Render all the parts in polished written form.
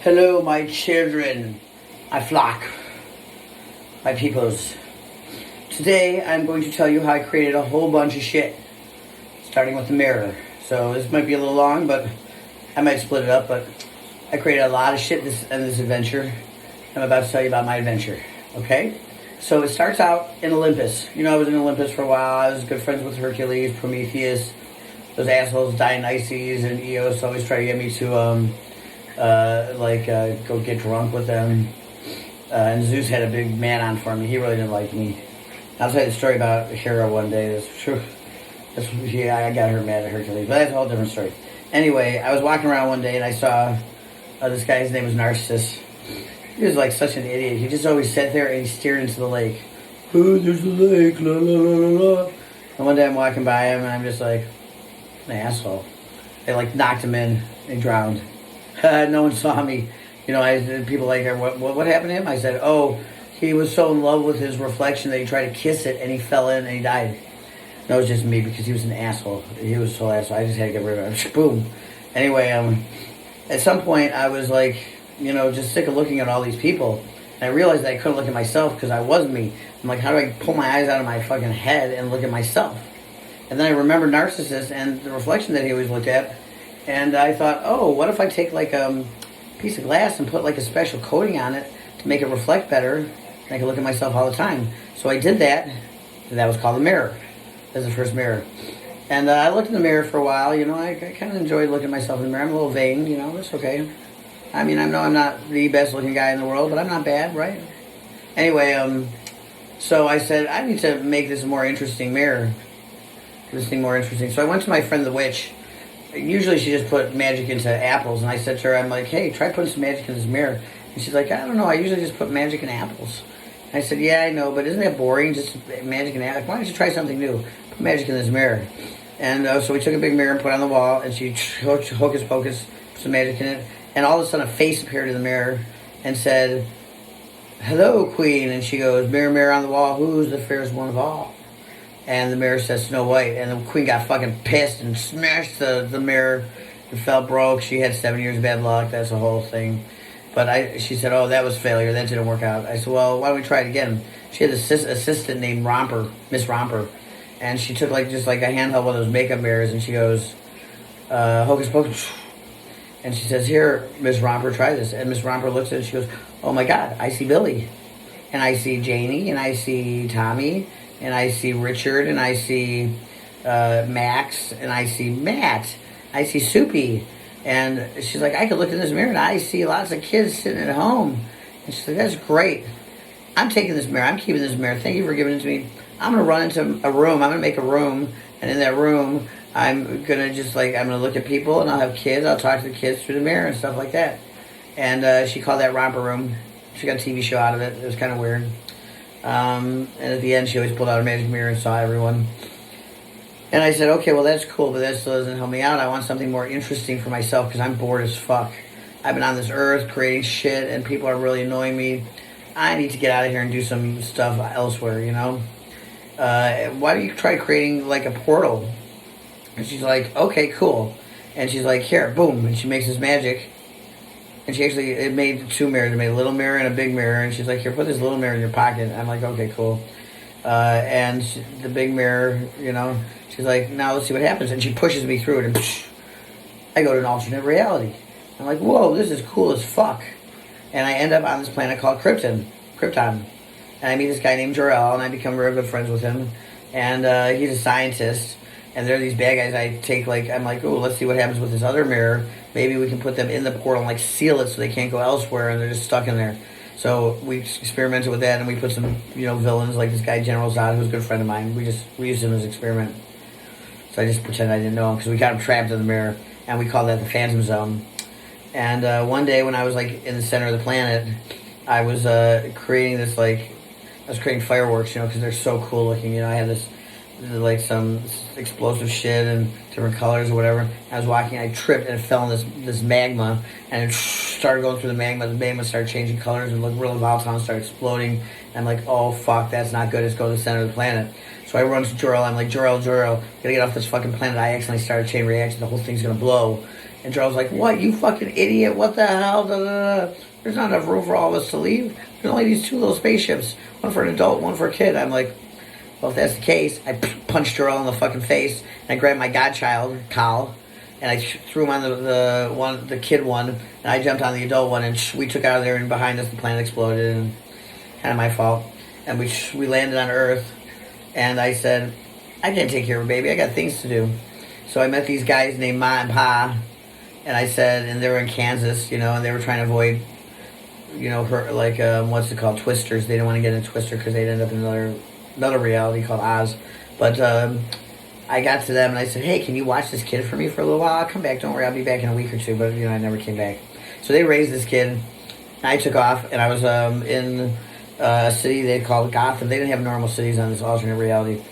Hello, my children, my flock, my peoples. Today, I'm going to tell you how I created a whole bunch of shit, starting with the mirror. So this might be a little long, but I might split it up, but I created a lot of shit in this adventure. I'm about to tell you about my adventure, okay? So it starts out in Olympus. You know, I was in Olympus for a while. I was good friends with Hercules, Prometheus, those assholes Dionysus and Eos always try to get me to go get drunk with them. And Zeus had a big man on for me. He really didn't like me. I'll tell you the story about Hera one day. That's true. I got her mad at Hercules, but that's a whole different story. Anyway, I was walking around one day and I saw this guy. His name was Narcissus. He was like such an idiot. He just always sat there and he stared into the lake. Oh, there's the lake, la la la la la. And one day I'm walking by him and I'm just like, an asshole. They like knocked him in and he drowned. No one saw me. You know, people like, what happened to him? I said, oh, he was so in love with his reflection that he tried to kiss it and he fell in and he died. No, it was just me because he was an asshole. He was so asshole. I just had to get rid of him. Boom. Anyway, at some point I was like, you know, just sick of looking at all these people. And I realized that I couldn't look at myself because I wasn't me. I'm like, how do I pull my eyes out of my fucking head and look at myself? And then I remembered Narcissus and the reflection that he always looked at. And I thought, oh, what if I take like a piece of glass and put like a special coating on it to make it reflect better, and I could look at myself all the time. So I did that, and that was called a mirror. That was the first mirror. And I looked in the mirror for a while. You know, I kind of enjoyed looking at myself in the mirror. I'm a little vain, you know, that's okay. I mean, I know I'm not the best looking guy in the world, but I'm not bad, right? Anyway, so I said, I need to make this a more interesting mirror. This thing more interesting. So I went to my friend the witch. Usually she just put magic into apples, and I said to her, I'm like, hey, try putting some magic in this mirror. And she's like, I don't know, I usually just put magic in apples. And I said, yeah, I know, but isn't that boring, just magic in apples? Why don't you try something new? Put magic in this mirror. And so we took a big mirror and put it on the wall, and she hocus pocus, put some magic in it, and all of a sudden a face appeared in the mirror and said, hello, queen. And she goes, mirror, mirror on the wall, who's the fairest one of all? And the mirror says Snow White. And the queen got fucking pissed and smashed the mirror. It fell broke. She had 7 years of bad luck. That's the whole thing. But she said, oh, that was failure. That didn't work out. I said, well, why don't we try it again? She had an assistant named Romper, Miss Romper. And she took just a handheld one of those makeup mirrors. And she goes, hocus pocus. And she says, here, Miss Romper, try this. And Miss Romper looks at it and she goes, oh my God, I see Billy. And I see Janie. And I see Tommy. And I see Richard, and I see Max, and I see Matt. I see Soupy. And she's like, I could look in this mirror, and I see lots of kids sitting at home. And she's like, that's great. I'm taking this mirror. I'm keeping this mirror. Thank you for giving it to me. I'm going to run into a room. I'm going to make a room. And in that room, I'm going to I'm going to look at people, and I'll have kids. I'll talk to the kids through the mirror and stuff like that. And she called that Romper Room. She got a TV show out of it. It was kind of weird. And at the end, she always pulled out a magic mirror and saw everyone. And I said, okay, well, that's cool, but that still doesn't help me out. I want something more interesting for myself because I'm bored as fuck. I've been on this earth creating shit, and people are really annoying me. I need to get out of here and do some stuff elsewhere, you know? Why don't you try creating, like, a portal? And she's like, okay, cool. And she's like, here, boom. And she makes this magic. And it made two mirrors. It made a little mirror and a big mirror. And she's like, here, put this little mirror in your pocket. I'm like, okay, cool. The big mirror, you know, she's like, now let's see what happens. And she pushes me through it. And I go to an alternate reality. I'm like, whoa, this is cool as fuck. And I end up on this planet called Krypton. And I meet this guy named Jor-El, and I become real good friends with him. And he's a scientist. And there are these bad guys I'm like, oh, let's see what happens with this other mirror. Maybe we can put them in the portal and seal it so they can't go elsewhere and they're just stuck in there. So we experimented with that and we put some, villains like this guy, General Zod, who's a good friend of mine. We used him as an experiment. So I just pretended I didn't know him because we got him trapped in the mirror and we called that the Phantom Zone. And one day when I was in the center of the planet, I was creating this I was creating fireworks, because they're so cool looking. I had this some explosive shit and different colors or whatever. I was walking, I tripped and it fell in this magma and it started going through the magma. The magma started changing colors and looked real volatile and started exploding. And I'm like, oh fuck, that's not good. Let's go to the center of the planet. So I run to Jor-El. I'm like, Jor-El, gotta get off this fucking planet. I accidentally started a chain reaction. The whole thing's gonna blow. And Charles was like, what, you fucking idiot, what the hell, da, da, da. There's not enough room for all of us to leave. There's only these 2 little spaceships, one for an adult, one for a kid. I'm like, well, if that's the case, I punched Joel in the fucking face, and I grabbed my godchild, Kyle, and I threw him on the kid one, and I jumped on the adult one, and we took out of there, and behind us the planet exploded, and kind of my fault. And we landed on Earth, and I said, I can't take care of her, baby, I got things to do. So I met these guys named Ma and Pa, and I said, and they were in Kansas, and they were trying to avoid, her, like, what's it called, Twisters. They didn't want to get in Twister because they'd end up in another reality called Oz. But I got to them and I said, hey, can you watch this kid for me for a little while? I'll come back. Don't worry, I'll be back in a week or 2. But, I never came back. So they raised this kid. And I took off, and I was in a city they called Gotham. They didn't have normal cities on this alternate reality.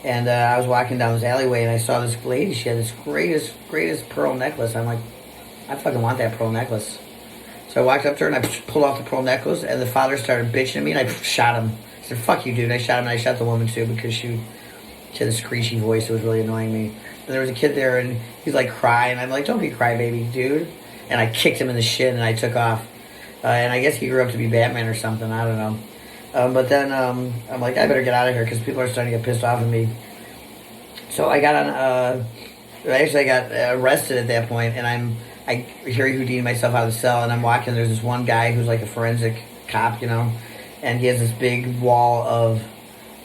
And I was walking down this alleyway, and I saw this lady. She had this greatest pearl necklace. I'm like, I fucking want that pearl necklace. So I walked up to her, and I pulled off the pearl necklace, and the father started bitching at me, and I shot him. I said, fuck you, dude. And I shot him, and I shot the woman, too, because she had a screechy voice. It was really annoying me. And there was a kid there, and he's, like, crying. I'm like, don't be crybaby, dude. And I kicked him in the shin, and I took off. And I guess he grew up to be Batman or something. I don't know. But then I'm like, I better get out of here, because people are starting to get pissed off at me. So I got on... I got arrested at that point, and I Harry Houdini myself out of the cell, and I'm walking. There's this one guy who's like a forensic cop, and he has this big wall of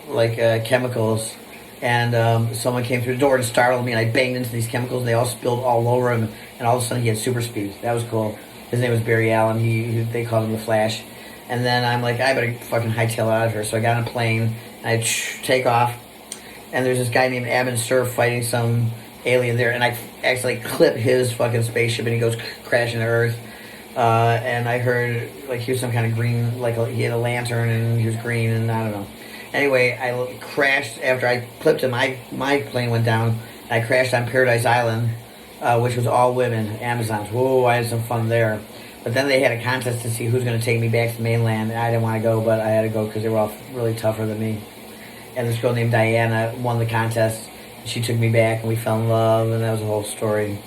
like chemicals. And someone came through the door and startled me, and I banged into these chemicals, and they all spilled all over him. And all of a sudden, he had super speed. That was cool. His name was Barry Allen. They called him the Flash. And then I'm like, I better fucking hightail out of here. So I got on a plane, and I take off. And there's this guy named Abin Sur fighting some alien there, and I actually clip his fucking spaceship, and he goes crashing to Earth. And I heard like he was some kind of green, like he had a lantern and he was green, and I don't know. Anyway, I crashed after I clipped him. My plane went down, and I crashed on Paradise Island, which was all women, Amazons. Whoa, I had some fun there. But then they had a contest to see who's going to take me back to the mainland. And I didn't want to go, but I had to go because they were all really tougher than me. And this girl named Diana won the contest. She took me back, and we fell in love, and that was a whole story.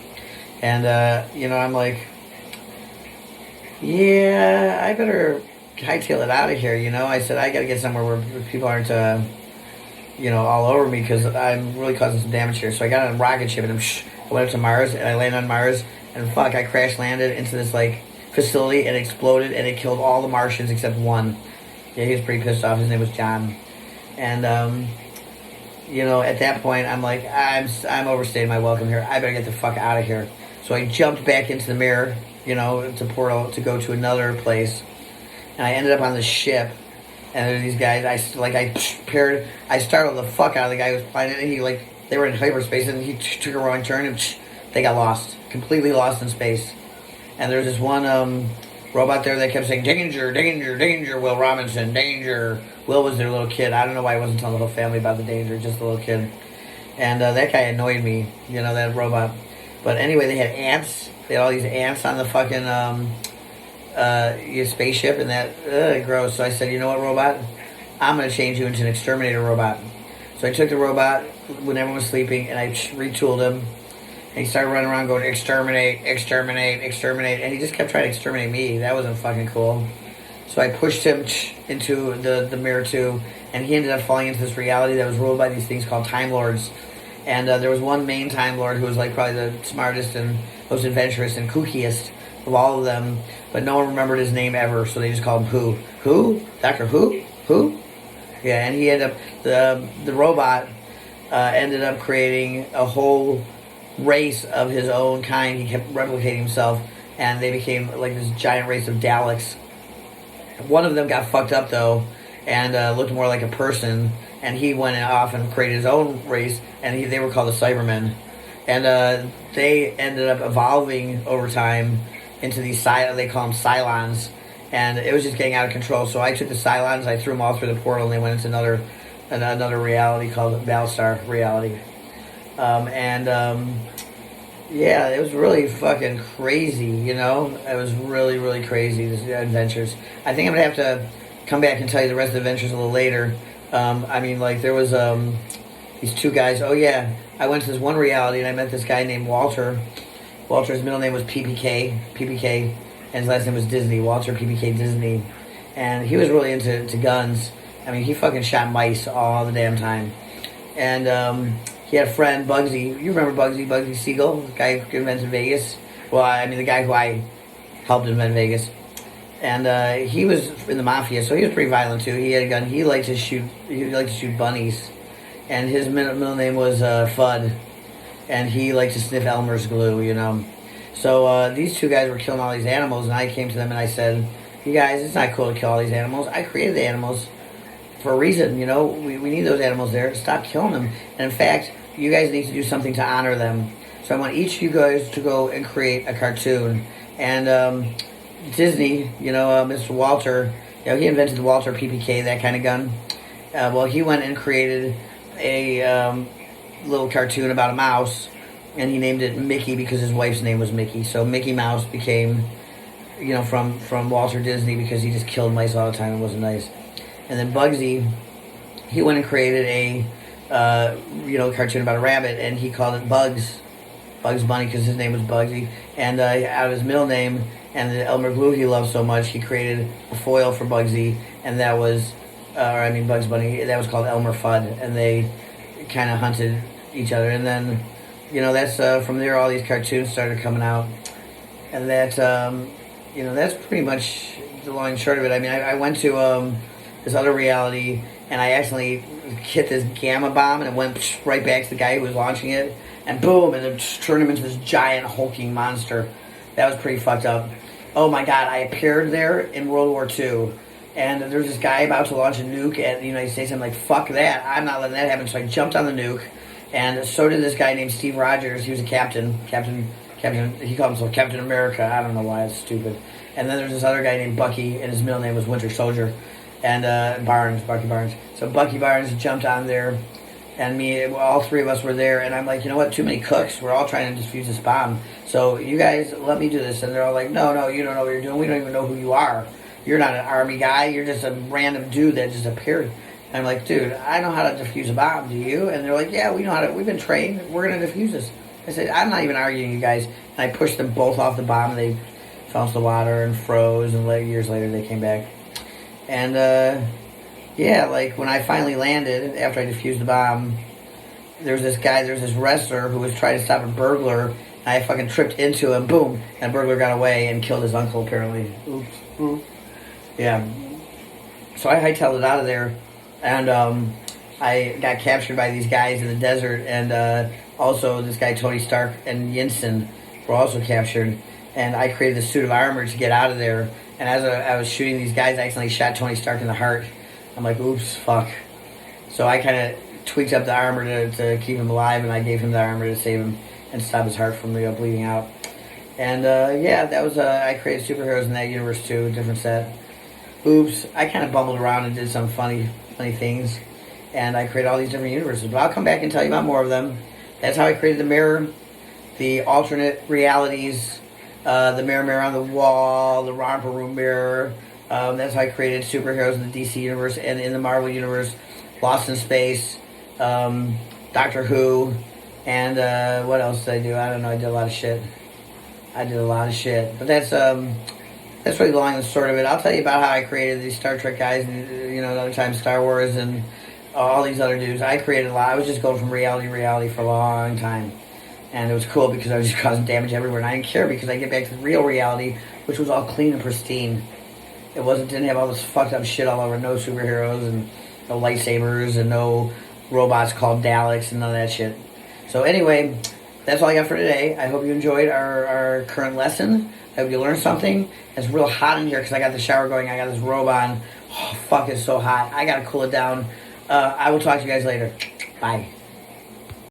And, I'm like, yeah, I better hightail it out of here, I said, I got to get somewhere where people aren't, all over me, because I'm really causing some damage here. So I got on a rocket ship, and I went up to Mars, and I landed on Mars, and I crash landed into this, facility, and exploded, and it killed all the Martians except one. Yeah, he was pretty pissed off. His name was John. And, at that point, I'm like, I'm overstaying my welcome here. I better get the fuck out of here. So I jumped back into the mirror, to portal to go to another place. And I ended up on the ship. And there were these guys, I startled the fuck out of the guy who was flying it. And they were in hyperspace, and he took a wrong turn, and they got lost. Completely lost in space. And there was this one robot there that kept saying, danger, danger, danger, Will Robinson, danger. Will was their little kid. I don't know why I wasn't telling the whole family about the danger, just the little kid. And that guy annoyed me, that robot. But anyway, they had ants. They had all these ants on the fucking spaceship, and that, gross. So I said, you know what, robot? I'm going to change you into an exterminator robot. So I took the robot when everyone was sleeping, and I retooled him. And he started running around going, exterminate, exterminate, exterminate. And he just kept trying to exterminate me. That wasn't fucking cool. So I pushed him into the mirror too. And he ended up falling into this reality that was ruled by these things called Time Lords. And there was one main Time Lord who was probably the smartest and most adventurous and kookiest of all of them. But no one remembered his name ever. So they just called him Who. Who? Dr. Who? Who? Yeah, and he ended up, the robot ended up creating a whole race of his own kind. He kept replicating himself, and they became this giant race of Daleks. One of them got fucked up though, and looked more like a person, and he went off and created his own race, and they were called the Cybermen. And they ended up evolving over time into these they call them Cylons, and it was just getting out of control. So I took the Cylons, I threw them all through the portal, and they went into another reality called Battlestar reality. Yeah, it was really fucking crazy, It was really, really crazy, these adventures. I think I'm going to have to come back and tell you the rest of the adventures a little later. There was these two guys. Oh, yeah, I went to this one reality, and I met this guy named Walter, Walter's middle name was PPK, and his last name was Disney. Walter PPK Disney, and he was really into guns. I mean, he fucking shot mice all the damn time, and he had a friend Bugsy. You remember Bugsy Siegel, the guy who invented Vegas? Well, I mean, the guy who I helped invent Vegas. And he was in the mafia, so he was pretty violent too. He had a gun. He liked to shoot. He liked to shoot bunnies, and his middle name was Fudd, and he liked to sniff Elmer's glue. You know, so these two guys were killing all these animals, and I came to them and I said, "You guys, it's not cool to kill all these animals. I created the animals for a reason. You know, we need those animals there. Stop killing them. And in fact, you guys need to do something to honor them. So I want each of you guys to go and create a cartoon." And Disney, you know, Mr. Walter, you know, he invented the Walter PPK, that kind of gun. Well, he went and created a little cartoon about a mouse, and he named it Mickey because his wife's name was Mickey. So Mickey Mouse became, you know, from Walter Disney because he just killed mice all the time. It wasn't nice. And then Bugsy, he went and created a, you know, cartoon about a rabbit, and he called it Bugs Bunny because his name was Bugsy. And out of his middle name and the Elmer glue he loved so much, he created a foil for Bugsy, and that was, Bugs Bunny, that was called Elmer Fudd, and they kind of hunted each other. And then, you know, that's, from there all these cartoons started coming out. And that, you know, that's pretty much the long and short of it. I mean, I went to this other reality, and I accidentally hit this gamma bomb, and it went right back to the guy who was launching it, and boom, and it just turned him into this giant hulking monster. That was pretty fucked up. Oh my God, I appeared there in World War II, and there's this guy about to launch a nuke at the United States. I'm like, fuck that, I'm not letting that happen. So I jumped on the nuke, and so did this guy named Steve Rogers. He was a captain, he called himself Captain America. I don't know why, it's stupid. And then there's this other guy named Bucky, and his middle name was Winter Soldier, and Bucky Barnes. So Bucky Barnes jumped on there, and all three of us were there, and I'm like, you know what, too many cooks, we're all trying to defuse this bomb, so you guys let me do this. And they're all like, no, you don't know what you're doing, we don't even know who you are, you're not an army guy, you're just a random dude that just appeared. And I'm like, dude, I know how to defuse a bomb, do you? And they're like, yeah, we know how to, we've been trained, we're going to defuse this. I said, I'm not even arguing, you guys. And I pushed them both off the bomb, and they fell into the water and froze, and years later they came back. And yeah, like when I finally landed after I defused the bomb, there's this wrestler who was trying to stop a burglar, and I fucking tripped into him, boom, and the burglar got away and killed his uncle, apparently. Oops. Yeah. So I hightailed it out of there, and I got captured by these guys in the desert, and also this guy Tony Stark and Yinsen were also captured, and I created this suit of armor to get out of there. And as I was shooting these guys, I accidentally shot Tony Stark in the heart. I'm like, oops, fuck. So I kind of tweaked up the armor to keep him alive, and I gave him the armor to save him and stop his heart from bleeding out. And yeah, that was, I created superheroes in that universe too, a different set. Oops, I kind of bumbled around and did some funny things, and I created all these different universes. But I'll come back and tell you about more of them. That's how I created the mirror, the alternate realities, the mirror on the wall, the romper room mirror. That's how I created superheroes in the DC universe and in the Marvel universe, Lost in Space, Doctor Who, and what else did I do? I don't know. I did a lot of shit. But that's really the long and short of it. I'll tell you about how I created these Star Trek guys, and another time Star Wars and all these other dudes. I created a lot. I was just going from reality to reality for a long time. And it was cool because I was just causing damage everywhere. And I didn't care because I get back to the real reality, which was all clean and pristine. It didn't have all this fucked up shit all over. No superheroes and no lightsabers and no robots called Daleks and none of that shit. So anyway, that's all I got for today. I hope you enjoyed our current lesson. I hope you learned something. It's real hot in here because I got the shower going. I got this robe on. Oh, fuck, it's so hot. I got to cool it down. I will talk to you guys later. Bye.